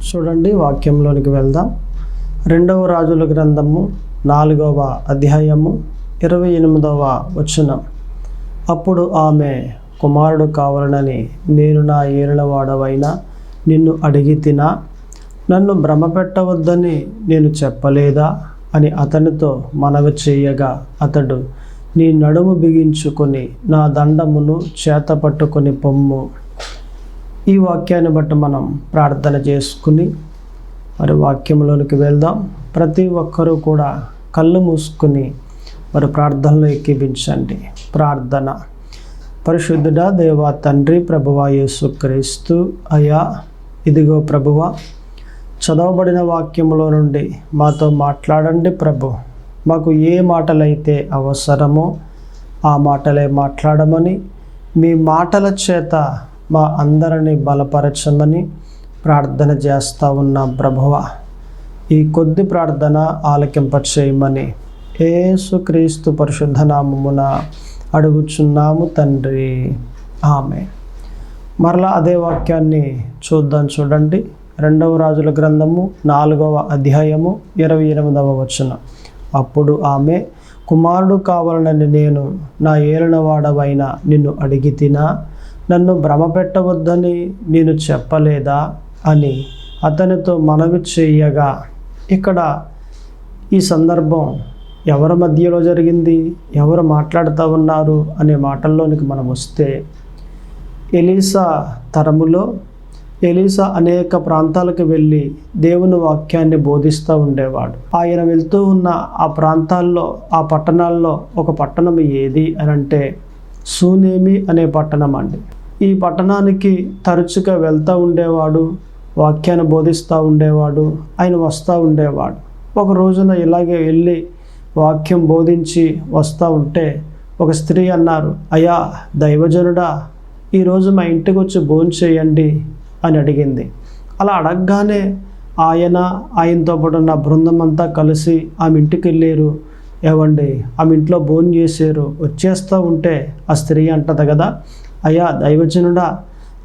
చూడండి, వాక్యంలోనికి వెళ్దాం. 2వ రాజుల గ్రంథము 4వ అధ్యాయము 28వ వచనం. అప్పుడు ఆమె, కుమారుడు కావాలనని నేను నా ఏలినవాడవైన నిన్ను అడిగి తినా, నన్ను భ్రమపెట్టవద్దని నేను చెప్పలేదా అని అతనితో మనవి చేయగా, అతడు, నీ నడుము బిగించుకొని నా దండమును చేత పట్టుకొని పొమ్ము. ఈ వాక్యాన్ని బట్టి మనం ప్రార్థన చేసుకుని మరి వాక్యంలోనికి వెళ్దాం. ప్రతి ఒక్కరూ కూడా కళ్ళు మూసుకుని మరి ప్రార్థనలో ఎక్కిపించండి. ప్రార్థన. పరిశుద్ధుడా దేవా తండ్రి, ప్రభువా యేసుక్రీస్తు అయ్యా, ఇదిగో ప్రభువా, చదవబడిన వాక్యంలో నుండి మాతో మాట్లాడండి ప్రభు. మాకు ఏ మాటలైతే అవసరమో ఆ మాటలే మాట్లాడమని, మీ మాటల చేత మా అందరినీ బలపరచమని ప్రార్థన చేస్తూ ఉన్నాం ప్రభువా. ఈ కొద్ది ప్రార్థన ఆలకింపచేయమని యేసుక్రీస్తు పరిశుద్ధ నామమున అడుగుచున్నాము తండ్రి, ఆమె. మరలా అదే వాక్యాన్ని చూద్దాం. చూడండి, 2వ రాజుల గ్రంథము 4వ అధ్యాయము 28వ వచనం. అప్పుడు ఆమె, కుమారుడు కావాలనని నేను నా ఏలినవాడవైన నిన్ను అడిగి తినా, నన్ను భ్రమపెట్టవద్దని నేను చెప్పలేదా అని అతనితో మనవి చేయగా. ఇక్కడ ఈ సందర్భం ఎవరి మధ్యలో జరిగింది, ఎవరు మాట్లాడుతూ ఉన్నారు అనే మాటల్లోనికి మనం వస్తే, ఎలీసా తరములో ఎలీసా అనేక ప్రాంతాలకు వెళ్ళి దేవుని వాక్యాన్ని బోధిస్తూ ఉండేవాడు. ఆయన వెళ్తూ ఉన్న ఆ ప్రాంతాల్లో, ఆ పట్టణాల్లో ఒక పట్టణం ఏది అని అంటే షూనేమి అనే పట్టణం అండి. ఈ పట్టణానికి తరచుగా వెళ్తూ ఉండేవాడు, వాక్యాన్ని బోధిస్తూ ఉండేవాడు, ఆయన వస్తూ ఉండేవాడు. ఒక రోజున ఇలాగే వెళ్ళి వాక్యం బోధించి వస్తూ ఉంటే ఒక స్త్రీ అన్నారు, అయ్యా దైవజనుడా, ఈరోజు మా ఇంటికి వచ్చి భోంచేయండి అని అడిగింది. అలా అడగగానే ఆయనతో పాటు ఉన్న బృందం అంతా కలిసి ఆమె ఇంటికి వెళ్ళారు. ఏవండి, ఆమె ఇంట్లో భోజనం చేశారు. వచ్చేస్తూ ఉంటే ఆ స్త్రీ అంటది కదా, అయ్యా దైవజనుడా,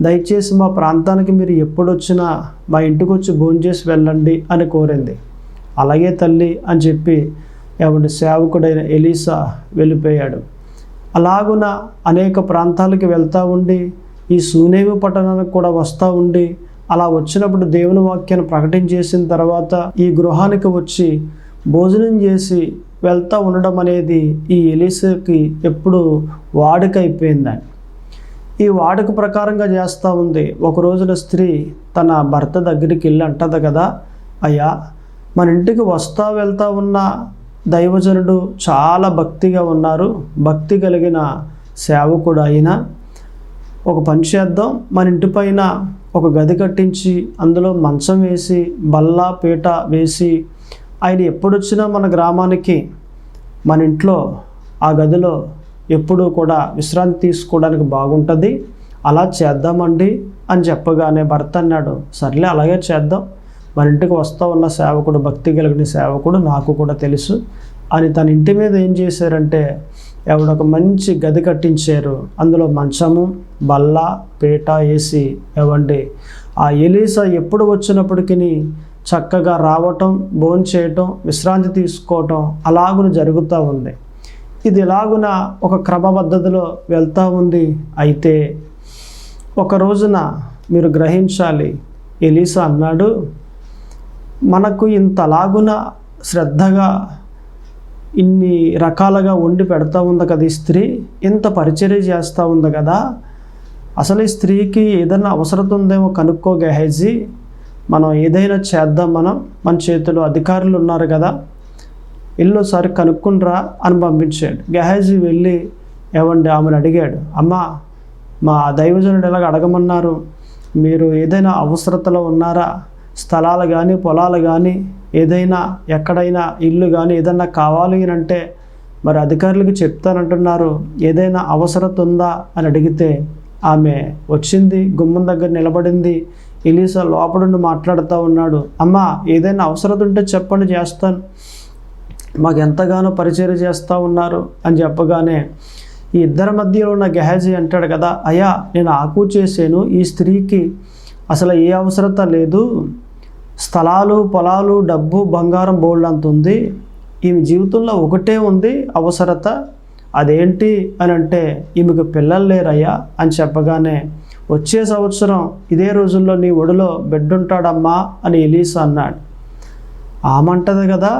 దయచేసి మా ప్రాంతానికి మీరు ఎప్పుడు వచ్చినా మా ఇంటికి వచ్చి భోజనం చేసి వెళ్ళండి అని కోరింది. అలాగే తల్లి అని చెప్పి ఏమంటే సేవకుడైన ఎలీసా వెళ్ళిపోయాడు. అలాగున అనేక ప్రాంతాలకి వెళ్తూ ఉండి ఈ షూనేమి పట్టణానికి కూడా వస్తూ ఉండి, అలా వచ్చినప్పుడు దేవుని వాక్యాన్ని ప్రకటించేసిన తర్వాత ఈ గృహానికి వచ్చి భోజనం చేసి వెళ్తూ ఉండడం అనేది ఈ ఎలీసాకి ఎప్పుడు వాడుక అయిపోయిందని. ఈ వాడుక ప్రకారంగా చేస్తూ ఉంది. ఒక రోజున స్త్రీ తన భర్త దగ్గరికి వెళ్ళి అంటది కదా, అయ్యా మన ఇంటికి వస్తూ వెళ్తూ ఉన్న దైవజనుడు చాలా భక్తిగా ఉన్నారు, భక్తి కలిగిన సేవకుడు అయిన, ఒక పని చేద్దాం, మన ఇంటి పైన ఒక గది కట్టించి అందులో మంచం వేసి బల్ల పీట వేసి ఆయన ఎప్పుడొచ్చినా మన గ్రామానికి మన ఇంట్లో ఆ గదిలో ఎప్పుడూ కూడా విశ్రాంతి తీసుకోవడానికి బాగుంటుంది, అలా చేద్దామండి అని చెప్పగానే భర్త అన్నాడు, సర్లే అలాగే చేద్దాం, మన ఇంటికి వస్తూ ఉన్న సేవకుడు, భక్తి కలిగిన సేవకుడు నాకు కూడా తెలుసు అని తన ఇంటి మీద ఏం చేశారంటే ఒక మంచి గది కట్టించారు. అందులో మంచము బల్ల పీట వేసి ఆ ఎలీసా ఎప్పుడు వచ్చినప్పటికీ చక్కగా రావటం, భోజనం చేయటం, విశ్రాంతి తీసుకోవటం అలాగున జరుగుతూ ఉంది. ఇది ఎలాగున ఒక క్రమపద్ధతిలో వెళ్తూ ఉంది. అయితే ఒక రోజున మీరు గ్రహించాలి, ఎలీసా అన్నాడు, మనకు ఇంతలాగున శ్రద్ధగా ఇన్ని రకాలుగా వండి పెడతా ఉంది కదా ఈ స్త్రీ, ఇంత పరిచర్య చేస్తూ ఉంది కదా, అసలు ఈ స్త్రీకి ఏదైనా అవసరం ఉందేమో కనుక్కో గెహజీ, మనం ఏదైనా చేద్దాం, మన చేతిలో అధికారులు ఉన్నారు కదా, ఇల్లు సరి కనుక్కుండ్రా అని పంపించాడు. గెహజీ వెళ్ళి ఆమెను అడిగాడు, అమ్మా మా దైవజనుడు ఎలాగ అడగమన్నారు, మీరు ఏదైనా అవసరతలో ఉన్నారా, స్థలాలు కానీ పొలాలు కానీ ఏదైనా ఎక్కడైనా ఇల్లు కానీ ఏదైనా కావాలి అని అంటే మరి అధికారులకు చెప్తానంటున్నారు, ఏదైనా అవసరత ఉందా అని అడిగితే ఆమె వచ్చింది, గుమ్మం దగ్గర నిలబడింది. ఎలీసా లోపడుండి మాట్లాడుతూ ఉన్నాడు, అమ్మా ఏదైనా అవసరత ఉంటే చెప్పండి, చేస్తాను, మాకు ఎంతగానో పరిచర్య చేస్తూ ఉన్నారు అని చెప్పగానే ఈ ఇద్దరి మధ్యలో ఉన్న గెహజీ అంటాడు కదా, అయ్యా నేను ఆకు చేశాను, ఈ స్త్రీకి అసలు ఏ అవసరత లేదు, స్థలాలు, పొలాలు, డబ్బు, బంగారం బోల్డంత ఉంది. ఈమె జీవితంలో ఒకటే ఉంది అవసరత, అదేంటి అని అంటే ఈమెకు పిల్లలు లేరయ్యా అని చెప్పగానే, వచ్చే సంవత్సరం ఇదే రోజుల్లో నీ ఒడిలో బిడ్డుంటాడమ్మా అని ఎలీసా అన్నాడు. ఆమంటది కదా,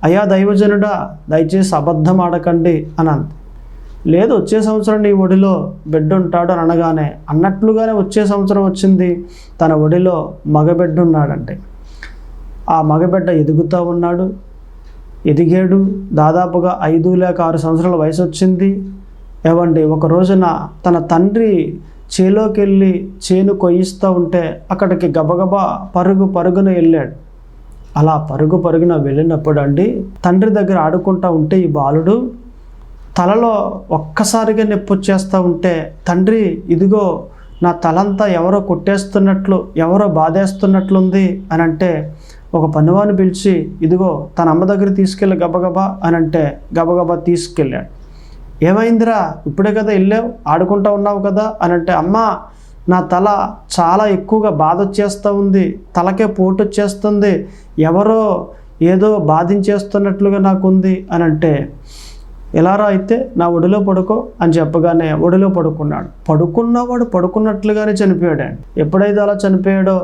అయ్యా దైవజనుడా దయచేసి అబద్ధం ఆడకండి అని అంది. లేదు, వచ్చే సంవత్సరం నీ ఒడిలో బిడ్డ ఉంటాడు అని అనగానే అన్నట్లుగానే వచ్చే సంవత్సరం వచ్చింది. తన ఒడిలో మగబిడ్డ ఉన్నాడంటే ఆ మగబిడ్డ ఎదుగుతూ ఉన్నాడు, ఎదిగాడు. దాదాపుగా 5 లేక 6 సంవత్సరాల వయసు వచ్చింది. ఏవండి, ఒక రోజున తన తండ్రి చేలోకి వెళ్ళి చేను కొయ్యిస్తూ ఉంటే అక్కడికి గబగబా పరుగున వెళ్ళాడు. అలా పరుగున వెళ్ళినప్పుడు అండి, తండ్రి దగ్గర ఆడుకుంటూ ఉంటే ఈ బాలుడు తలలో ఒక్కసారిగా నొప్పి వచ్చేస్తూ ఉంటే, తండ్రి ఇదిగో నా తలంతా ఎవరో కొట్టేస్తున్నట్లు, ఎవరో బాధేస్తున్నట్లుంది అని అంటే, ఒక పనివాడిని పిలిచి ఇదిగో తన అమ్మ దగ్గర తీసుకెళ్ళి గబగబా అని అంటే గబగబా తీసుకెళ్ళాడు. ఏమైందిరా, ఇప్పుడే కదా వెళ్ళావు, ఆడుకుంటూ ఉన్నావు కదా అని అంటే, అమ్మ నా తల చాలా ఎక్కువగా బాధ వచ్చేస్తూ ఉంది, తలకే పోటు వచ్చేస్తుంది, ఎవరో ఏదో బాధించేస్తున్నట్లుగా నాకు ఉంది అని అంటే, ఎలారా అయితే నా ఒడిలో పడుకో అని చెప్పగానే ఒడిలో పడుకున్నాడు. పడుకున్నవాడు పడుకున్నట్లుగానే చనిపోయాడు. ఎప్పుడైతే అలా చనిపోయాడో,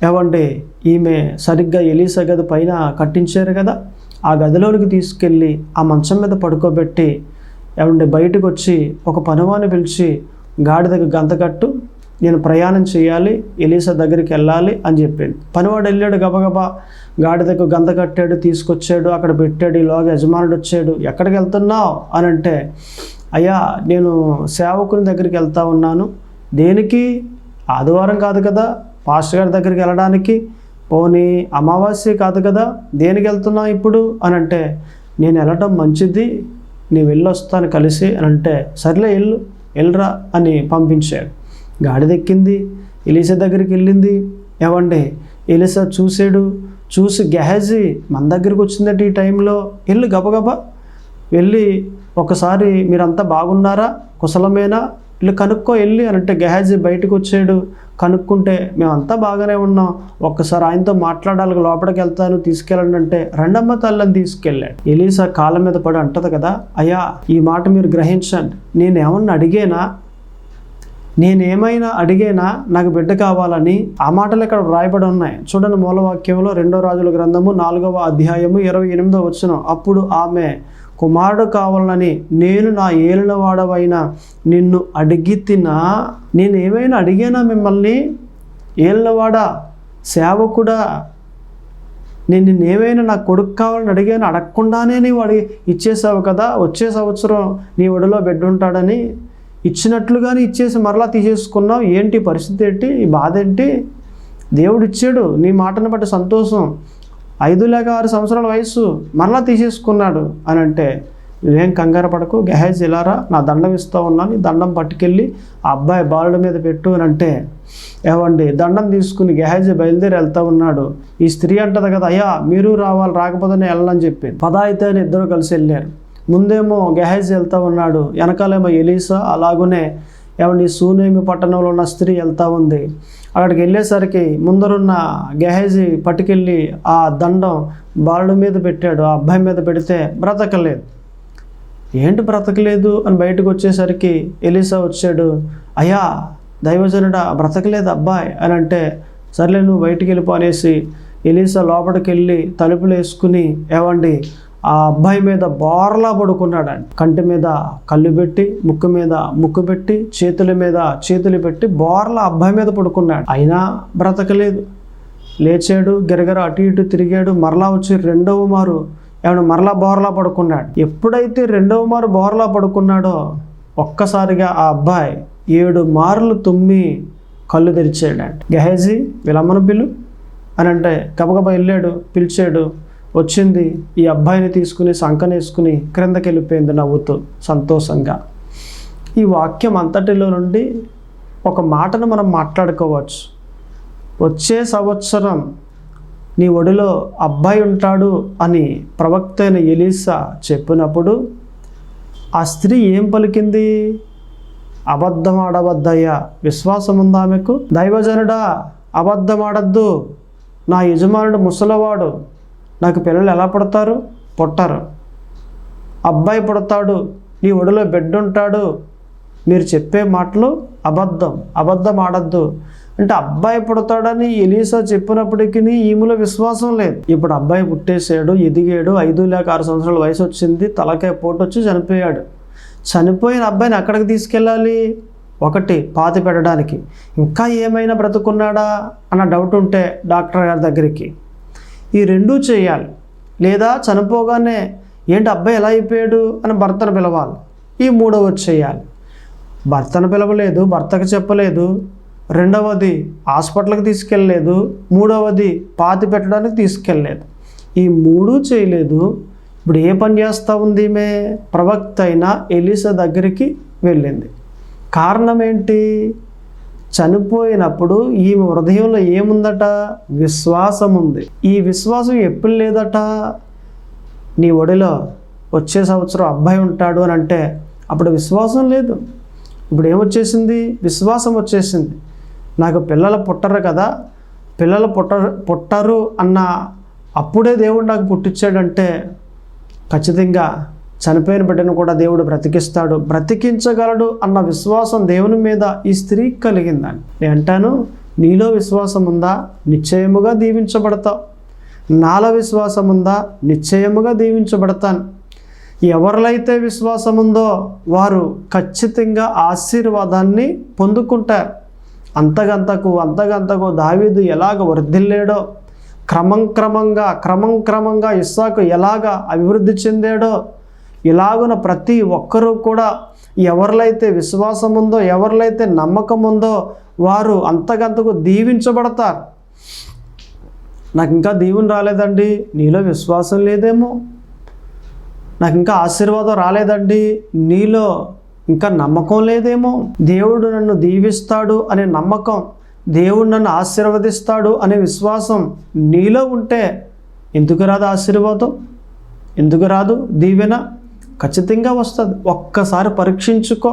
ఏవండి, ఈమె సరిగ్గా ఎలీసా గది పైన కట్టించారు కదా, ఆ గదిలోనికి తీసుకెళ్ళి ఆ మంచం మీద పడుకోబెట్టి, ఏవండి బయటకు వచ్చి ఒక పనివాడిని పిలిచి గాడిదకు గంత కట్టు, నేను ప్రయాణం చేయాలి, ఎలీసా దగ్గరికి వెళ్ళాలి అని చెప్పింది. పనివాడు వెళ్ళాడు, గబగబా గాడిదకు గంత కట్టాడు, తీసుకొచ్చాడు, అక్కడ పెట్టాడు. ఈలోగా యజమానుడు వచ్చాడు. ఎక్కడికి వెళ్తున్నావు అని అంటే, అయ్యా నేను సేవకుని దగ్గరికి వెళ్తా ఉన్నాను. దేనికి? ఆదివారం కాదు కదా, పాస్టర్ గారి దగ్గరికి వెళ్ళడానికి. పోనీ అమావాస్య కాదు కదా, దేనికి వెళ్తున్నావు ఇప్పుడు అని అంటే, నేను వెళ్ళటం మంచిది, నేను వెళ్ళొస్తాను కలిసి అని అంటే, సర్లే వెళ్ళరా అని పంపించాడు. గాడిదెక్కింది, ఎలీసా దగ్గరికి వెళ్ళింది. ఏవండి, ఎలీసా చూసి గెహజీ మన దగ్గరికి వచ్చిందంటే ఈ టైంలో, గబగబా వెళ్ళి ఒకసారి మీరంతా బాగున్నారా, కుశలమేనా, కనుక్కో అని అంటే, గెహజీ బయటకు వచ్చాడు. కనుక్కుంటే మేమంతా బాగానే ఉన్నాం, ఒక్కసారి ఆయనతో మాట్లాడాలి, లోపలికి వెళ్తాను, తీసుకెళ్ళండి అంటే, రెండమ్మ తల్లని తీసుకెళ్ళాడు. ఎలీసా కాళ్ళ మీద పడి అంటది కదా, అయ్యా ఈ మాట మీరు గ్రహించండి, నేనేమైనా అడిగేనా నాకు బిడ్డ కావాలని? ఆ మాటలు ఇక్కడ వ్రాయబడి ఉన్నాయి. చూడండి, మూలవాక్యంలో 2 రాజుల గ్రంథము 4వ అధ్యాయము 28వ వచనం. అప్పుడు ఆమె, కుమారుడు కావాలని నేను నా ఏలినవాడవైన నిన్ను అడిగితినా? నేనేమైనా అడిగానా మిమ్మల్ని? ఏలినవాడా, సేవకుడా, నేను నిన్నేమైనా నా కొడుకు కావాలని అడిగాను? అడగకుండానే నీవు ఇచ్చేసావు కదా, వచ్చే సంవత్సరం నీ ఒడిలో బిడ్డ ఉంటాడని ఇచ్చినట్లుగానే ఇచ్చేసి మరలా తీసేసుకున్నావు. ఏంటి పరిస్థితి, ఏంటి ఈ బాధ, ఏంటి? దేవుడు ఇచ్చాడు, నీ మాటను బట్టి సంతోషం. 5 లేక 6 సంవత్సరాల వయసు, మరలా తీసేసుకున్నాడు అని అంటే, నువ్వేం కంగారు పడకు, గెహజీ ఇలారా, నా దండం ఇస్తూ ఉన్నాను, దండం పట్టుకెళ్ళి ఆ అబ్బాయి బాలుడి మీద పెట్టు అని అంటే, ఏవండి దండం తీసుకుని గెహజీ బయలుదేరి వెళ్తూ ఉన్నాడు. ఈ స్త్రీ అంటది కదా, అయ్యా మీరు రావాలి, రాకపోతేనే వెళ్ళని చెప్పింది. అయితే అని ఇద్దరు కలిసి వెళ్ళారు. ముందేమో గెహజీ వెళ్తూ ఉన్నాడు, వెనకాలేమో ఎలీసా, అలాగునే ఏమండి సూనేమి పట్టణంలో ఉన్న స్త్రీ వెళ్తూ ఉంది. అక్కడికి వెళ్ళేసరికి ముందరున్న గెహజీ పట్టుకెళ్ళి ఆ దండం బాలుడి మీద పెట్టాడు. ఆ అబ్బాయి మీద పెడితే బ్రతకలేదు. ఏంటి బ్రతకలేదు అని బయటకు వచ్చేసరికి ఎలీసా వచ్చాడు. అయ్యా దైవజనుడా, బ్రతకలేదు అబ్బాయి అని అంటే, సర్లే నువ్వు బయటికి వెళ్ళిపో అనేసి ఎలీసా లోపలికి వెళ్ళి తలుపులు వేసుకుని, ఏవండి ఆ అబ్బాయి మీద బోర్లా పడుకున్నాడు. కంటి మీద కళ్ళు పెట్టి, ముక్కు మీద ముక్కు పెట్టి, చేతుల మీద చేతులు పెట్టి బోర్లా అబ్బాయి మీద పడుకున్నాడు. అయినా బ్రతకలేదు. లేచాడు, గిరగిర అటు ఇటు తిరిగాడు, మరలా వచ్చి 2వ మారు మరలా బోర్లా పడుకున్నాడు. ఎప్పుడైతే 2వ మారు బోర్లా పడుకున్నాడో ఒక్కసారిగా ఆ అబ్బాయి 7 మార్లు తుమ్మి కళ్ళు తెరిచాడు. గెహజీ వీళ్ళమ్మను పిలు అని అంటే గబగబా వెళ్ళాడు, పిలిచాడు. వచ్చింది, ఈ అబ్బాయిని తీసుకుని సంకనేసుకుని క్రిందకి వెళ్ళిపోయింది నవ్వుతూ సంతోషంగా. ఈ వాక్యం అంతటిలో నుండి ఒక మాటను మనం మాట్లాడుకోవచ్చు. వచ్చే సంవత్సరం నీ ఒడిలో అబ్బాయి ఉంటాడు అని ప్రవక్త అయిన ఎలీసా చెప్పినప్పుడు ఆ స్త్రీ ఏం పలికింది? అబద్ధం ఆడవద్దయ్యా, విశ్వాసం ఉందా ఆమెకు? దైవజనుడా, అబద్ధం ఆడద్దు, నా యజమానుడు ముసలివాడు, నాకు పిల్లలు ఎలా పుడతారు? పుట్టరు. అబ్బాయి పుడతాడు, నీ ఒడిలో బిడ్డ ఉంటాడు. మీరు చెప్పే మాటలు అబద్ధం ఆడద్దు అంటే అబ్బాయి పుడతాడని ఎలీసా చెప్పినప్పటికీ ఈమెలో విశ్వాసం లేదు. ఇప్పుడు అబ్బాయి పుట్టేశాడు, ఎదిగాడు, 5 లేక 6 సంవత్సరాల వయసు వచ్చింది, తలకాయ పోటు వచ్చి చనిపోయాడు. చనిపోయిన అబ్బాయిని ఎక్కడికి తీసుకెళ్ళాలి? ఒకటి పాతి పెట్టడానికి, ఇంకా ఏమైనా బ్రతుకున్నాడా అన్న డౌట్ ఉంటే డాక్టర్ గారి దగ్గరికి. ఈ రెండూ చేయాలి. లేదా చనిపోగానే ఏంటి అబ్బాయి ఎలా అయిపోయాడు అని భర్తను పిలవాలి. ఈ మూడవది చేయాలి. భర్తను పిలవలేదు, భర్తకు చెప్పలేదు. రెండవది హాస్పిటల్కి తీసుకెళ్ళలేదు. మూడవది పాతి పెట్టడానికి తీసుకెళ్ళలేదు. ఈ మూడు చేయలేదు. ఇప్పుడు ఏ పని చేస్తూ ఉంది? ఈమె ప్రవక్త అయిన ఎలీసా దగ్గరికి వెళ్ళింది. కారణం ఏంటి? చనిపోయినప్పుడు ఈమె హృదయంలో ఏముందట? విశ్వాసం ఉంది. ఈ విశ్వాసం ఎప్పుడు లేదట? నీ ఒడిలో వచ్చే సంవత్సరం అబ్బాయి ఉంటాడు అని అంటే అప్పుడు విశ్వాసం లేదు. ఇప్పుడు ఏమొచ్చేసింది? విశ్వాసం వచ్చేసింది. నాకు పిల్లలు పుట్టరు కదా, పిల్లలు పుట్టరు అన్న అప్పుడే దేవుడు నాకు పుట్టించాడంటే ఖచ్చితంగా చనిపోయిన బిడ్డను కూడా దేవుడు బ్రతికిస్తాడు, బ్రతికించగలడు అన్న విశ్వాసం దేవుని మీద ఈ స్త్రీకి కలిగిందని నేను అంటాను. నీలో విశ్వాసం ఉందా? నిశ్చయముగా దీవించబడతావు. నాలో విశ్వాసం ఉందా? నిశ్చయముగా దీవించబడతాను. ఎవరిలో అయితే విశ్వాసం ఉందో వారు ఖచ్చితంగా ఆశీర్వాదాన్ని పొందుకుంటారు. అంతకంతకు దావీదు ఎలాగ వర్ధిల్లాడో, క్రమంక్రమంగా ఇస్సాకు ఎలాగ అభివృద్ధి చెందాడో, ఇలాగున ప్రతి ఒక్కరూ కూడా ఎవరిలో అయితే విశ్వాసం ఉందో, ఎవరిలో అయితే నమ్మకం ఉందో వారు అంతకంతకు దీవించబడతారు. నాకు ఇంకా దీవెన రాలేదండి, నీలో విశ్వాసం లేదేమో. నాకు ఇంకా ఆశీర్వాదం రాలేదండి, నీలో ఇంకా నమ్మకం లేదేమో. దేవుడు నన్ను దీవిస్తాడు అనే నమ్మకం, దేవుడు నన్ను ఆశీర్వదిస్తాడు అనే విశ్వాసం నీలో ఉంటే ఎందుకు రాదు ఆశీర్వాదం? ఎందుకు రాదు దీవెన? ఖచ్చితంగా వస్తుంది. ఒక్కసారి పరీక్షించుకో.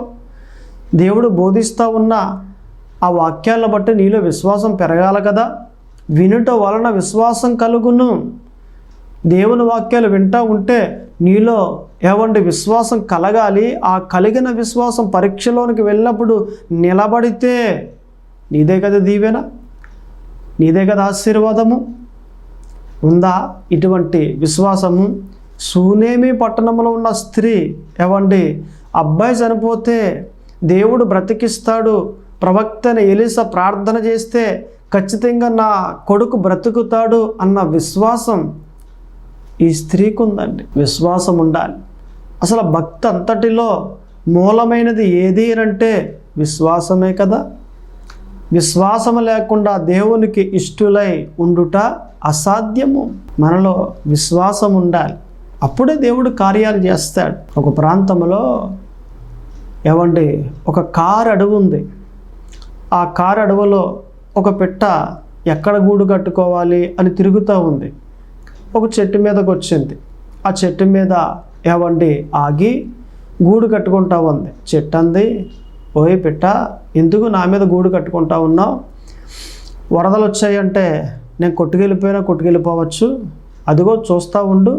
దేవుడు బోధిస్తూ ఉన్న ఆ వాక్యాలను బట్టి నీలో విశ్వాసం పెరగాలి కదా. వినుట వలన విశ్వాసం కలుగును. దేవుని వాక్యాలు వింటూ ఉంటే నీలో విశ్వాసం కలగాలి. ఆ కలిగిన విశ్వాసం పరీక్షలోనికి వెళ్ళినప్పుడు నిలబడితే నీదే కదా దీవెన, నీదే కదా ఆశీర్వాదము. ఉందా ఇటువంటి విశ్వాసము? సూనేమి పట్టణంలో ఉన్న స్త్రీ అబ్బాయి చనిపోతే దేవుడు బ్రతికిస్తాడు, ప్రవక్తని ఎలీసా ప్రార్థన చేస్తే ఖచ్చితంగా నా కొడుకు బ్రతుకుతాడు అన్న విశ్వాసం ఈ స్త్రీకి ఉందండి. విశ్వాసం ఉండాలి. అసలు భక్తి అంతటిలో మూలమైనది ఏది అంటే విశ్వాసమే కదా. విశ్వాసము లేకుండా దేవునికి ఇష్టులై ఉండుట అసాధ్యము. మనలో విశ్వాసం ఉండాలి, అప్పుడే దేవుడు కార్యాలు చేస్తాడు. ఒక ప్రాంతంలో ఒక కారు అడవి ఉంది. ఆ కారు అడవిలో ఒక పిట్ట ఎక్కడ గూడు కట్టుకోవాలి అని తిరుగుతూ ఉంది. ఒక చెట్టు మీదకి వచ్చింది. ఆ చెట్టు మీద ఆగి గూడు కట్టుకుంటా ఉంది. చెట్టు అంది, ఓయ్ పిట్ట, ఎందుకు నా మీద గూడు కట్టుకుంటా ఉన్నావు? వరదలు వచ్చాయంటే నేను కొట్టుకెళ్ళిపోవచ్చు, అదిగో చూస్తూ ఉండు.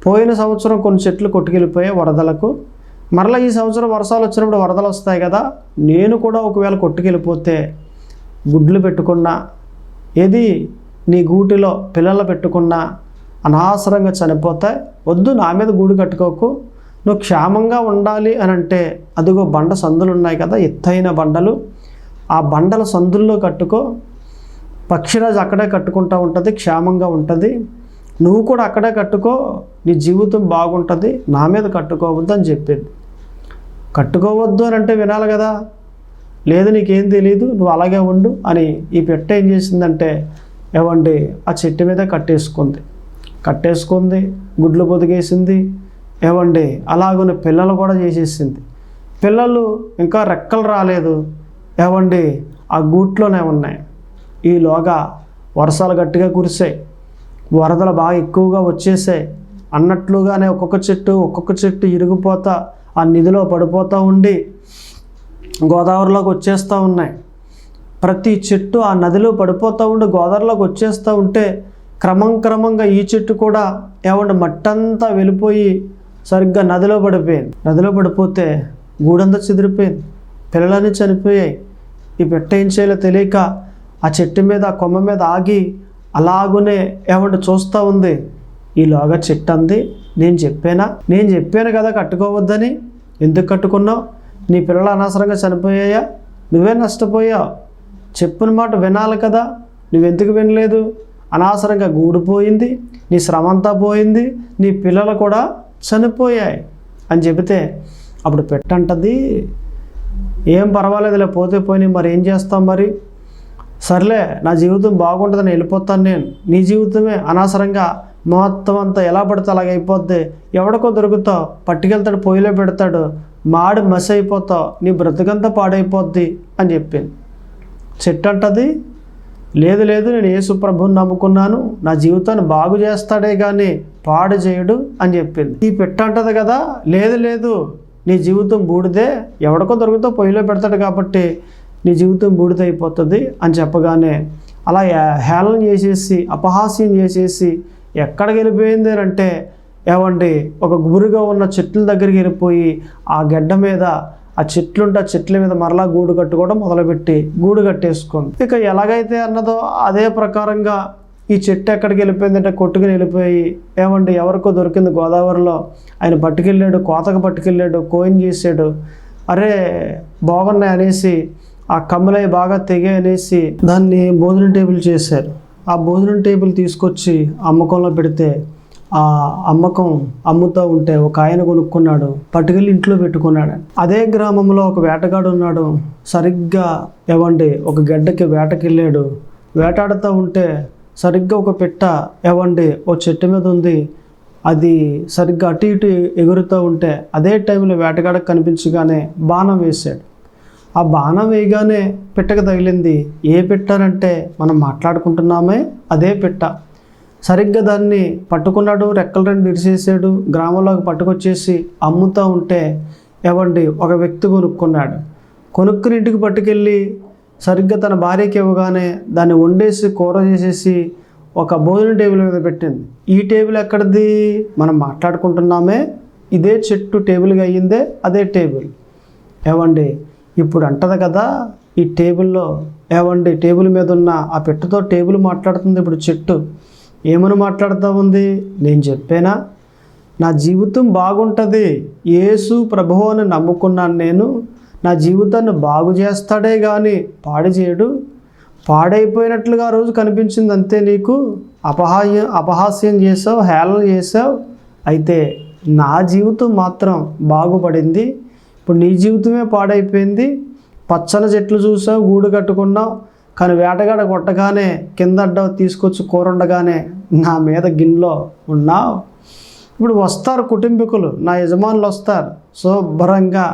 పోయిన సంవత్సరం కొన్ని చెట్లు కొట్టుకెళ్ళిపోయాయి వరదలకు, మరలా ఈ సంవత్సరం వర్షాలు వచ్చినప్పుడు వరదలు వస్తాయి కదా. నేను కూడా ఒకవేళ కొట్టుకెళ్ళిపోతే గుడ్లు పెట్టుకున్నా, ఏది నీ గూటిలో పిల్లలు పెట్టుకున్నా అనవసరంగా చనిపోతాయి. వద్దు, నా మీద గూడు కట్టుకోకు. నువ్వు క్షేమంగా ఉండాలి అని అంటే అదిగో బండ సందులు ఉన్నాయి కదా, ఎత్తైన బండలు. ఆ బండల సందుల్లో కట్టుకో. పక్షిరాజు అక్కడే కట్టుకుంటూ ఉంటుంది, క్షేమంగా ఉంటుంది. నువ్వు కూడా అక్కడే కట్టుకో, నీ జీవితం బాగుంటుంది. నా మీద కట్టుకోవద్దు అని చెప్పింది. కట్టుకోవద్దు అని అంటే వినాలి కదా. లేదు, నీకేం తెలీదు, నువ్వు అలాగే ఉండు అని ఈ పెట్ట ఏం చేసిందంటే ఆ చెట్టు మీద కట్టేసుకుంది, గుడ్లు పొదిగేసింది. అలాగున్న పిల్లలు కూడా చేసేసింది. పిల్లలు ఇంకా రెక్కలు రాలేదు, ఆ గూట్లోనే ఉన్నాయి. ఈలోగా వర్షాలు గట్టిగా కురిసాయి, వరదలు బాగా ఎక్కువగా వచ్చేసాయి. అన్నట్లుగానే ఒక్కొక్క చెట్టు ఇరిగిపోతా ఆ నిధిలో పడిపోతూ ఉండి గోదావరిలోకి వచ్చేస్తూ ఉన్నాయి. ప్రతి చెట్టు ఆ నదిలో పడిపోతూ ఉండి గోదావరిలోకి వచ్చేస్తూ ఉంటే క్రమంగా ఈ చెట్టు కూడా ఏమంటే మట్టంతా వెళ్ళిపోయి సరిగ్గా నదిలో పడిపోయింది. నదిలో పడిపోతే గూడంతా చెదిరిపోయింది, పిల్లలన్నీ చనిపోయాయి. ఈ పెట్ట ఏం చేయాలో తెలియక ఆ చెట్టు మీద ఆ కొమ్మ మీద ఆగి అలాగునే ఏమంటే చూస్తూ ఉంది. ఈలోగా చెట్టు అంది, నేను చెప్పాను కదా కట్టుకోవద్దని, ఎందుకు కట్టుకున్నావు? నీ పిల్లలు అనవసరంగా చనిపోయాయా? నువ్వే నష్టపోయావు. చెప్పిన మాట వినాలి కదా, నువ్వెందుకు వినలేదు? అనవసరంగా గూడిపోయింది, నీ శ్రమ అంతా పోయింది, నీ పిల్లలు కూడా చనిపోయాయి అని చెబితే అప్పుడు పెట్టంటది, ఏం పర్వాలేదులే, పోతే పోయి మరి ఏం చేస్తాం, మరి సర్లే నా జీవితం బాగుంటుందని వెళ్ళిపోతాను నేను, నీ జీవితమే అనవసరంగా మొత్తం అంతా ఎలా పడితే అలాగ అయిపోద్ది, ఎవడికో దొరుకుతావు, పట్టుకెళ్తాడు, పొయ్యిలో పెడతాడు, మాడి మసి అయిపోతావు, నీ బ్రతుకంతా పాడైపోద్ది అని చెప్పింది. చెట్టు అంటది, లేదు నేను యేసు ప్రభువుని నమ్ముకున్నాను, నా జీవితాన్ని బాగు చేస్తాడే కానీ పాడు చేయడు అని చెప్పింది. ఈ పెట్ట అంటది కదా, లేదు నీ జీవితం బూడిదే, ఎవడికో దొరుకుతో పొయ్యిలో పెడతాడు కాబట్టి నీ జీవితం బూడిద అయిపోతుంది అని చెప్పగానే అలా హేళన చేసేసి అపహాస్యం చేసేసి ఎక్కడికి వెళ్ళిపోయింది అంటే ఏమండి ఒక గుబురుగా ఉన్న చెట్ల దగ్గరికి వెళ్ళిపోయి ఆ గడ్డ మీద ఆ చెట్లుంటే ఆ చెట్ల మీద మరలా గూడు కట్టుకోవడం మొదలుపెట్టి గూడు కట్టేసుకుంది. ఇక ఎలాగైతే అన్నదో అదే ప్రకారంగా ఈ చెట్టు ఎక్కడికి వెళ్ళిపోయిందంటే కొట్టుకుని వెళ్ళిపోయి ఏమండి ఎవరికో దొరికింది గోదావరిలో, ఆయన పట్టుకెళ్ళాడు, కోతకు పట్టుకెళ్ళాడు, కోయిన్ చేసాడు, అరే బాగున్నాయి అనేసి ఆ కమ్మలై బాగా తెగాయి అనేసి దాన్ని భోజనం టేబుల్ చేశారు. ఆ భోజనం టేబుల్ తీసుకొచ్చి అమ్మకంలో పెడితే ఆ అమ్ముతూ ఉంటే ఒక ఆయన కొనుక్కున్నాడు, పట్టుకెళ్ళి ఇంట్లో పెట్టుకున్నాడు. అదే గ్రామంలో ఒక వేటగాడు ఉన్నాడు, సరిగ్గా ఏవండి ఒక గడ్డకి వేటకెళ్ళాడు. వేటాడుతూ ఉంటే సరిగ్గా ఒక పిట్ట ఏవండి ఓ చెట్టు మీద ఉంది, అది సరిగ్గా అటు ఇటు ఎగురుతూ ఉంటే అదే టైంలో వేటగాడకు కనిపించగానే బాణం వేశాడు. ఆ బాణం వేయగానే పిట్టకు తగిలింది. ఏ పిట్టనంటే మనం మాట్లాడుకుంటున్నామే అదే పిట్ట. సరిగ్గా దాన్ని పట్టుకున్నాడు, రెక్కలు రెండు విరిచేసాడు, గ్రామంలోకి పట్టుకొచ్చేసి అమ్ముతూ ఉంటే ఏవండి ఒక వ్యక్తి కొనుక్కున్నాడు. కొనుక్కుని ఇంటికి పట్టుకెళ్ళి సరిగ్గా తన భార్యకి ఇవ్వగానే దాన్ని వండేసి కూర చేసేసి ఒక భోజనం టేబుల్ మీద పెట్టింది. ఈ టేబుల్ ఎక్కడిది? మనం మాట్లాడుకుంటున్నామే ఇదే చెట్టు టేబుల్గా అయ్యిందే అదే టేబుల్. ఏవండి ఇప్పుడు అంటది కదా ఈ టేబుల్లో ఏవండి టేబుల్ మీద ఉన్న ఆ పెట్టతో టేబుల్ మాట్లాడుతుంది. ఇప్పుడు చెట్టు ఏమని మాట్లాడుతూ ఉంది? నేను చెప్పానా నా జీవితం బాగుంటుంది, యేసు ప్రభువు అని నమ్ముకున్నాను, నేను నా జీవితాన్ని బాగు చేస్తాడే కానీ పాడు చేయడు. పాడైపోయినట్లుగా రోజు కనిపించింది అంతే, నీకు అపహాస్యం చేసావు, హేళన చేసావు, అయితే నా జీవితం మాత్రం బాగుపడింది. ఇప్పుడు నీ జీవితమే పాడైపోయింది. పచ్చని చెట్లు చూసావు, గూడు కట్టుకున్నావు, కానీ వేటగాడ కొట్టగానే కింద అడ్డ తీసుకొచ్చి కూర ఉండగానే నా మీద గిన్నెలో ఉన్నావు. ఇప్పుడు వస్తారు కుటుంబీకులు, నా యజమానులు వస్తారు, శుభ్రంగా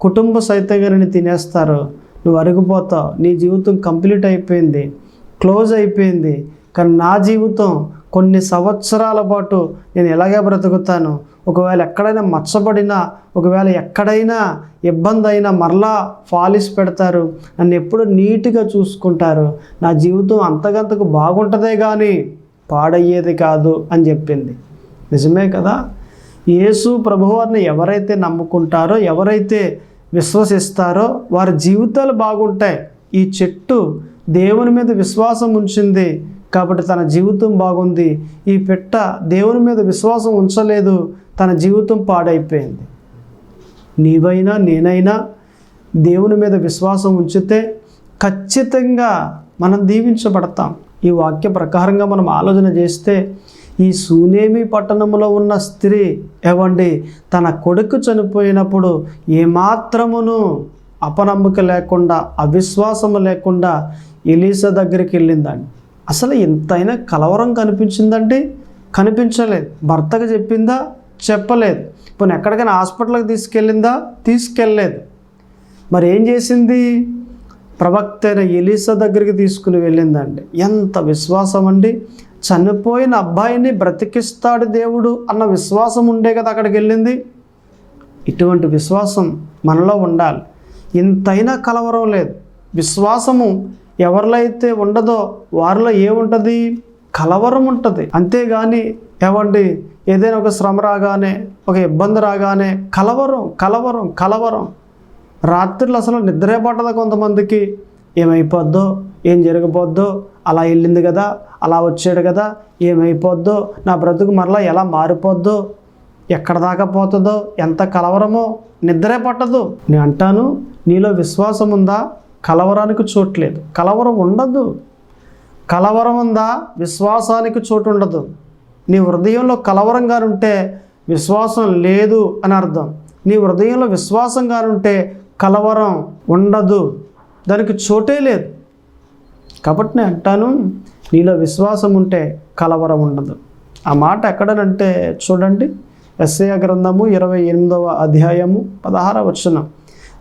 కుటుంబ సైతంగా తినేస్తారు, నువ్వు అరిగిపోతావు, నీ జీవితం కంప్లీట్ అయిపోయింది, క్లోజ్ అయిపోయింది. కానీ నా జీవితం కొన్ని సంవత్సరాల పాటు నేను ఎలాగే బ్రతుకుతాను. ఒకవేళ ఎక్కడైనా మచ్చబడినా, ఒకవేళ ఎక్కడైనా ఇబ్బంది అయినా మరలా ఫాలిస్ పెడతారు, నన్ను ఎప్పుడు నీట్గా చూసుకుంటారు, నా జీవితం అంతకంతకు బాగుంటుందే కానీ పాడయ్యేది కాదు అని చెప్పింది. నిజమే కదా? యేసు ప్రభువారిని ఎవరైతే నమ్ముకుంటారో, ఎవరైతే విశ్వసిస్తారో వారి జీవితాలు బాగుంటాయి. ఈ చెట్టు దేవుని మీద విశ్వాసం ఉంచింది కాబట్టి తన జీవితం బాగుంది. ఈ పిట్ట దేవుని మీద విశ్వాసం ఉంచలేదు, తన జీవితం పాడైపోయింది. నీవైనా నేనైనా దేవుని మీద విశ్వాసం ఉంచితే ఖచ్చితంగా మనం దీవించబడతాం. ఈ వాక్య ప్రకారంగా మనం ఆలోచన చేస్తే ఈ సునేమి పట్టణంలో ఉన్న స్త్రీ ఏవండి తన కొడుకు చనిపోయినప్పుడు ఏమాత్రమును అపనమ్మక లేకుండా, అవిశ్వాసము లేకుండా ఎలీసా దగ్గరికి వెళ్ళిందండి. అసలు ఎంతైనా కలవరం కనిపించిందండి? కనిపించలేదు. భర్తకు చెప్పిందా? చెప్పలేదు. పోనీ ఎక్కడికైనా హాస్పిటల్కి తీసుకెళ్ళిందా? తీసుకెళ్ళలేదు. మరి ఏం చేసింది? ప్రవక్త అయిన ఎలీసా దగ్గరికి తీసుకుని వెళ్ళిందండి. ఎంత విశ్వాసం అండి! చనిపోయిన అబ్బాయిని బ్రతికిస్తాడు దేవుడు అన్న విశ్వాసం ఉండే కదా అక్కడికి వెళ్ళింది. ఇటువంటి విశ్వాసం మనలో ఉండాలి. ఇంతైనా కలవరం లేదు. విశ్వాసము ఎవరిలో అయితే ఉండదో వారిలో ఏముంటుంది? కలవరం ఉంటుంది. అంతేగాని ఏమండి ఏదైనా ఒక శ్రమ రాగానే, ఒక ఇబ్బంది రాగానే కలవరం కలవరం కలవరం. రాత్రులు అసలు నిద్రే పట్టదు కొంతమందికి. ఏమైపోద్దో, ఏం జరగబోద్దో, అలా వెళ్ళింది కదా, అలా వచ్చాడు కదా, ఏమైపోద్దో, నా బ్రతుకు మరలా ఎలా మారిపోద్దో, ఎక్కడ దాకా పోతుందో, ఎంత కలవరమో, నిద్రే పట్టదు. నేను అంటాను, నీలో విశ్వాసం ఉందా? కలవరానికి చోట్లేదు. కలవరం ఉండదు. కలవరం ఉందా? విశ్వాసానికి చోటు ఉండదు. నీ హృదయంలో కలవరంగా ఉంటే విశ్వాసం లేదు అని అర్థం. నీ హృదయంలో విశ్వాసంగా ఉంటే కలవరం ఉండదు, దానికి చోటే లేదు. కాబట్టి నేను అంటాను, నీలో విశ్వాసం ఉంటే కలవరం ఉండదు. ఆ మాట ఎక్కడనంటే చూడండి, యెషయా గ్రంథము 28వ అధ్యాయము 16వ వచనం.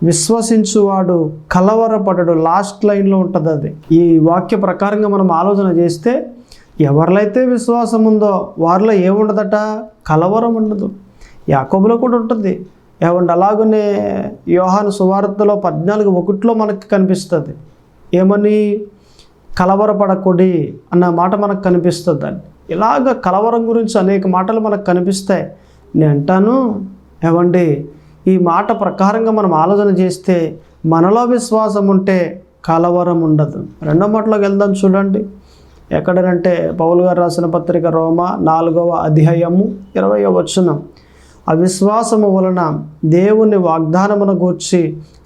విశ్వసించువాడు కలవరపడడు. లాస్ట్ లైన్లో ఉంటుంది అది. ఈ వాక్య ప్రకారంగా మనం ఆలోచన చేస్తే ఎవరిలో అయితే విశ్వాసం ఉందో వారిలో ఏముండదట? కలవరం ఉండదు. యాకోబులో కూడా ఉంటుంది. ఏమంటే అలాగనే యోహాను సువార్తలో 14:1 మనకి కనిపిస్తుంది. ఏమని? కలవరపడకుడి అన్న మాట మనకు కనిపిస్తుంది. అని ఇలాగ కలవరం గురించి అనేక మాటలు మనకు కనిపిస్తాయి. నేను అంటాను, ఏమండి ఈ మాట ప్రకారంగా మనం ఆలోచన చేస్తే మనలో విశ్వాసం ఉంటే కలవరం ఉండదు. రెండో మాటలోకి వెళ్దాం చూడండి. ఎక్కడనంటే పౌలు గారు రాసిన పత్రిక రోమా 4వ అధ్యాయము 20వ వచనం. అవిశ్వాసము వలన దేవుని వాగ్దానమును గూర్చి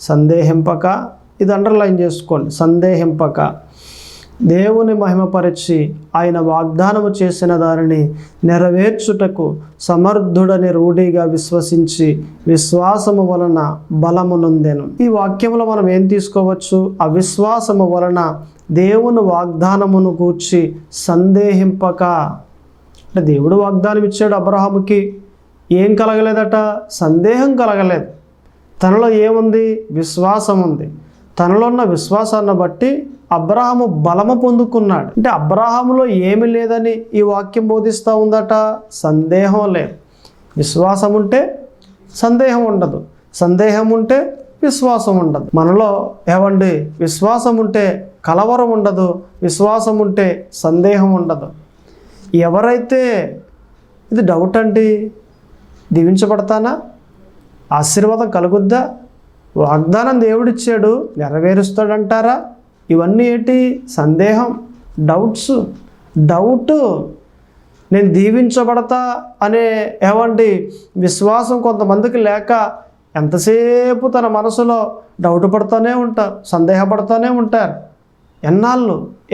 సందేహింపక, ఇది అండర్లైన్ చేసుకోండి, సందేహింపక దేవుని మహిమపరిచి ఆయన వాగ్దానము చేసిన దానిని నెరవేర్చుటకు సమర్థుడని రూఢిగా విశ్వసించి విశ్వాసము వలన బలము నొందెను. ఈ వాక్యంలో మనం ఏం తీసుకోవచ్చు? అవిశ్వాసము వలన దేవుని వాగ్దానమును గూర్చి సందేహింపక. అంటే దేవుడు వాగ్దానం ఇచ్చాడు అబ్రహాముకి, ఏం కలగలేదట? సందేహం కలగలేదు. తనలో ఏముంది? విశ్వాసం ఉంది. తనలో ఉన్న విశ్వాసాన్ని బట్టి అబ్రహాము బలము పొందుకున్నాడు. అంటే అబ్రహాములో ఏమి లేదని ఈ వాక్యం బోధిస్తూ ఉందట? సందేహం లేదు. విశ్వాసం ఉంటే సందేహం ఉండదు, సందేహం ఉంటే విశ్వాసం ఉండదు. మనలో ఏమండి విశ్వాసం ఉంటే కలవరం ఉండదు, విశ్వాసం ఉంటే సందేహం ఉండదు. ఎవరైతే ఇది డౌట్ అండి, దీవించబడతానా, ఆశీర్వాదం కలుగుద్దా, వాగ్దానం దేవుడిచ్చాడు నెరవేరుస్తాడంటారా, ఇవన్నీ ఏంటి? సందేహం, డౌట్. నేను దీవించబడతా అనే ఏమండి విశ్వాసం కొంతమందికి లేక ఎంతసేపు తన మనసులో డౌట్ పడుతూనే ఉంటారు, సందేహపడుతూనే ఉంటారు.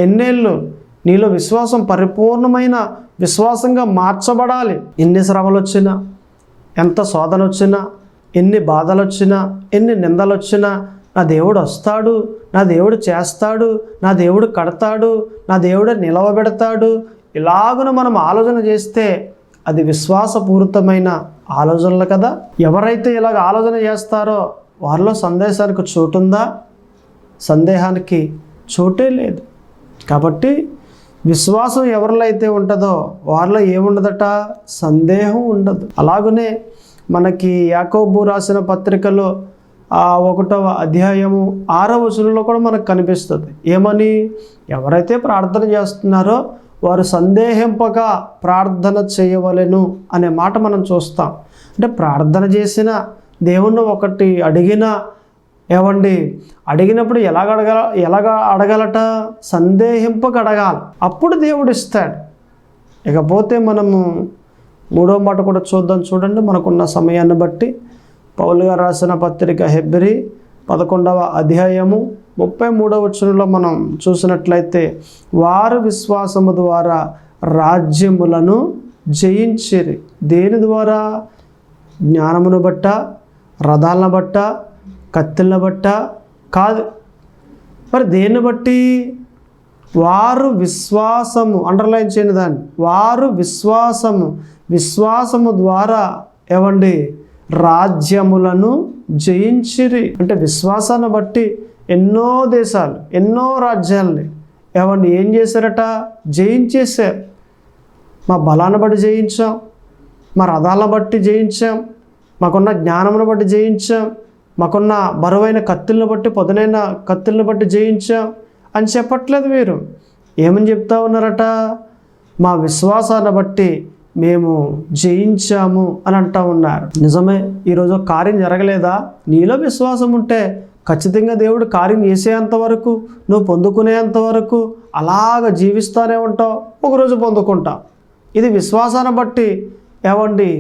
ఎన్నేళ్ళు నీలో విశ్వాసం పరిపూర్ణమైన విశ్వాసంగా మార్చబడాలి. ఎన్ని శ్రమలు వచ్చినా, ఎంత శోధన వచ్చినా, ఎన్ని బాధలు వచ్చినా, ఎన్ని నిందలు వచ్చినా, నా దేవుడు వస్తాడు, నా దేవుడు చేస్తాడు, నా దేవుడు కడతాడు, నా దేవుడు నిలవబెడతాడు, ఇలాగున మనం ఆలోచన చేస్తే అది విశ్వాసపూరితమైన ఆలోచనలు కదా. ఎవరైతే ఇలాగ ఆలోచన చేస్తారో వారిలో సందేశానికి చోటుందా? సందేహానికి చోటే లేదు. కాబట్టి విశ్వాసం ఎవరిలో అయితే ఉంటుందో వారిలో ఏముండదట? సందేహం ఉండదు. అలాగనే మనకి యాకోబు రాసిన పత్రికలో 1వ అధ్యాయము 6వ వచనంలో కూడా మనకు కనిపిస్తుంది. ఏమని? ఎవరైతే ప్రార్థన చేస్తున్నారో వారు సందేహింపక ప్రార్థన చేయవలెను అనే మాట మనం చూస్తాం. అంటే ప్రార్థన చేసిన దేవుణ్ణి ఒకటి అడిగినా, అడిగినప్పుడు ఎలాగ అడగాలట? సందేహింపక అడగాలి, అప్పుడు దేవుడు ఇస్తాడు. ఇకపోతే మనము 3వ మాట కూడా చూడండి, మనకున్న సమయాన్ని బట్టి. పౌలు గారు రాసిన పత్రిక హెబ్రీ 11వ అధ్యాయము 33వ వచనంలో మనం చూసినట్లయితే, వారు విశ్వాసము ద్వారా రాజ్యములను జయించిరి. దేని ద్వారా? జ్ఞానమును బట్ట, రథాలను బట్ట, కత్తులను బట్ట కాదు. మరి దేన్ని బట్టి? వారు విశ్వాసము, అండర్లైన్ చేయని దాన్ని, వారు విశ్వాసము ద్వారా రాజ్యములను జయించిరి. అంటే విశ్వాసాన్ని బట్టి ఎన్నో దేశాలు, ఎన్నో రాజ్యాలని ఏం చేశారట? జయించేశారు. మా బలాన్ని బట్టి జయించాం, మా రథాలను బట్టి జయించాం, మాకున్న జ్ఞానమును బట్టి జయించాం, మాకున్న బరువైన కత్తులను బట్టి, పదునైన కత్తులను బట్టి జయించాం అని చెప్పట్లేదు వీరు. ఏమని చెప్తా ఉన్నారట? మా విశ్వాసాన్ని బట్టి మేము జయించాము అని అంటూ ఉన్నారు. నిజమే, ఈరోజు కార్యం జరగలేదా? నీలో విశ్వాసం ఉంటే ఖచ్చితంగా దేవుడు కార్యం చేసేంత వరకు, నువ్వు పొందుకునేంత వరకు అలాగ జీవిస్తూనే ఉంటావు, ఒకరోజు పొందుకుంటావు. ఇది విశ్వాసాన్ని బట్టి. ఏమండి,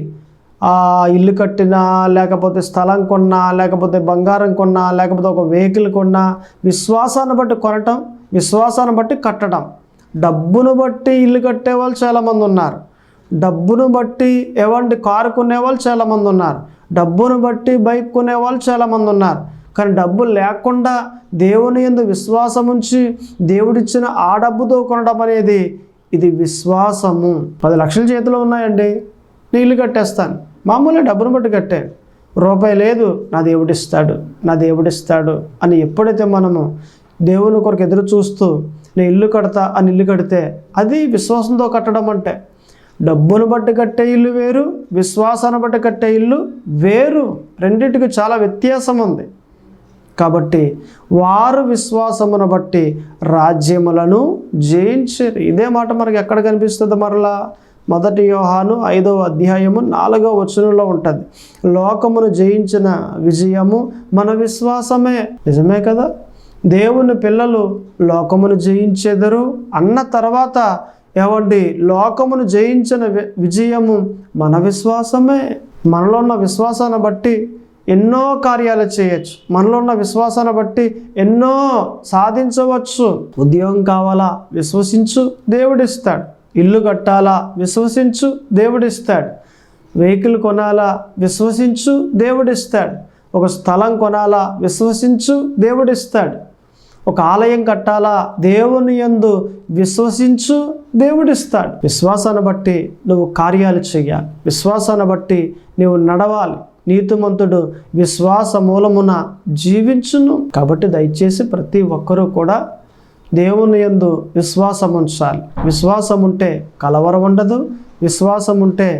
ఇల్లు కట్టినా, లేకపోతే స్థలం కొన్నా, లేకపోతే బంగారం కొన్నా, లేకపోతే ఒక వెహికల్ కొన్నా, విశ్వాసాన్ని బట్టి కొనటం, విశ్వాసాన్ని బట్టి కట్టడం. డబ్బును బట్టి ఇల్లు కట్టే వాళ్ళు చాలామంది ఉన్నారు. డబ్బును బట్టి కారు కొనేవాళ్ళు చాలామంది ఉన్నారు. డబ్బును బట్టి బైక్ కొనేవాళ్ళు చాలామంది ఉన్నారు. కానీ డబ్బు లేకుండా దేవుని యందు విశ్వాసం ఉంచి దేవుడిచ్చిన ఆ డబ్బుతో కొనడం అనేది ఇది విశ్వాసము. 10 లక్షల చేతిలో ఉన్నాయండి, నేను ఇల్లు కట్టేస్తాను, మామూలుగా డబ్బును బట్టి కట్టాను, రూపాయి లేదు, నా దేవుడిస్తాడు అని ఎప్పుడైతే మనము దేవుని కొరకు ఎదురు చూస్తూ నేను ఇల్లు కడతా అని ఇల్లు కడితే అది విశ్వాసంతో కట్టడం. అంటే డబ్బును బట్టి కట్టే ఇల్లు వేరు, విశ్వాసాన్ని బట్టి కట్టే ఇల్లు వేరు. రెండింటికి చాలా వ్యత్యాసం ఉంది. కాబట్టి వారు విశ్వాసమును బట్టి రాజ్యములను జయించారు. ఇదే మాట మనకి ఎక్కడ కనిపిస్తుంది? మరలా 1 యోహాను 5వ అధ్యాయము 4వ వచనంలో ఉంటుంది. లోకమును జయించిన విజయము మన విశ్వాసమే. నిజమే కదా? దేవుని పిల్లలు లోకమును జయించెదరు అన్న తర్వాత లోకమును జయించిన విజయము మన విశ్వాసమే. మనలో ఉన్న విశ్వాసాన్ని బట్టి ఎన్నో కార్యాలు చేయొచ్చు. మనలో ఉన్న విశ్వాసాన్ని బట్టి ఎన్నో సాధించవచ్చు. ఉద్యోగం కావాలా? విశ్వసించు, దేవుడిస్తాడు. ఇల్లు కట్టాలా? విశ్వసించు, దేవుడిస్తాడు. వెహికల్ కొనాలా? విశ్వసించు, దేవుడిస్తాడు. ఒక స్థలం కొనాలా? విశ్వసించు, దేవుడిస్తాడు. ఒక ఆలయం కట్టాలా? దేవుని యందు విశ్వసించు, దేవుడిస్తాడు. విశ్వాసాన్ని బట్టి నువ్వు కార్యాలు చేయాలి. విశ్వాసాన్ని బట్టి నువ్వు నడవాలి. నీతిమంతుడు విశ్వాస మూలమున జీవించును. కాబట్టి దయచేసి ప్రతి ఒక్కరూ కూడా దేవుని యందు విశ్వాసం ఉంచాలి. విశ్వాసం ఉంటే కలవరం ఉండదు, విశ్వాసం ఉంటే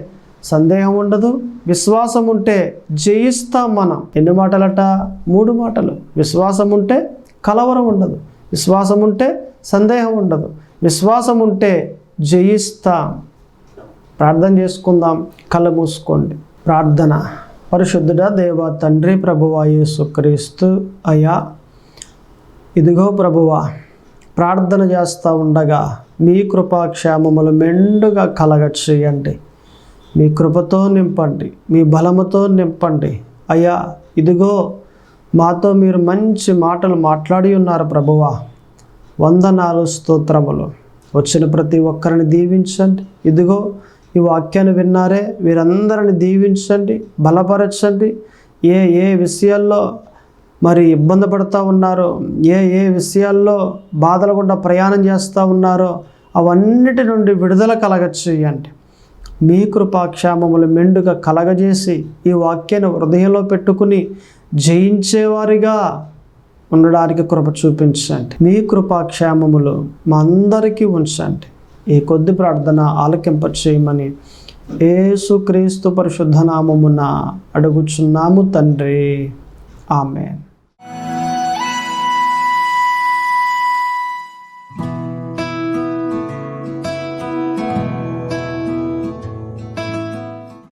సందేహం ఉండదు, విశ్వాసం ఉంటే జయిస్తాం మనం. ఎన్ని మాటలట? 3 మాటలు. విశ్వాసం ఉంటే కలవరం ఉండదు, విశ్వాసం ఉంటే సందేహం ఉండదు, విశ్వాసం ఉంటే జయిస్తాం. ప్రార్థన చేసుకుందాం. కళ్ళు మూసుకోండి. ప్రార్థన. పరిశుద్ధుడా దేవ తండ్రి, ప్రభువా యేసుక్రీస్తు అయ్యా, ఇదిగో ప్రభువా, ప్రార్థన చేస్తూ ఉండగా మీ కృపాక్షేమములు మెండుగా కలగచేయండి. మీ కృపతో నింపండి, మీ బలముతో నింపండి. అయ్యా, ఇదిగో మాతో మీరు మంచి మాటలు మాట్లాడి ఉన్నారు ప్రభువా. వందనాలు, స్తోత్రములు. వచ్చిన ప్రతి ఒక్కరిని దీవించండి. ఇదిగో ఈ వాక్యాన్ని విన్నారే, వీరందరిని దీవించండి, బలపరచండి. ఏ విషయాల్లో మరి ఇబ్బంది పడుతూ ఉన్నారో, ఏ విషయాల్లో బాధలు గుండా ప్రయాణం చేస్తూ ఉన్నారో అవన్నిటి నుండి విడుదల కలగచేయండి. మీ కృపాక్షేమములు మెండుగా కలగజేసి ఈ వాక్యాన్ని హృదయంలో పెట్టుకుని జయించేవారిగా ఉండడానికి కృప చూపించండి. మీ కృపాక్షేమములు మా అందరికీ ఉంచండి. ఈ కొద్ది ప్రార్థన ఆలకింప చేయమని యేసుక్రీస్తు పరిశుద్ధ నామమున అడుగుచున్నాము తండ్రి. ఆమేన్.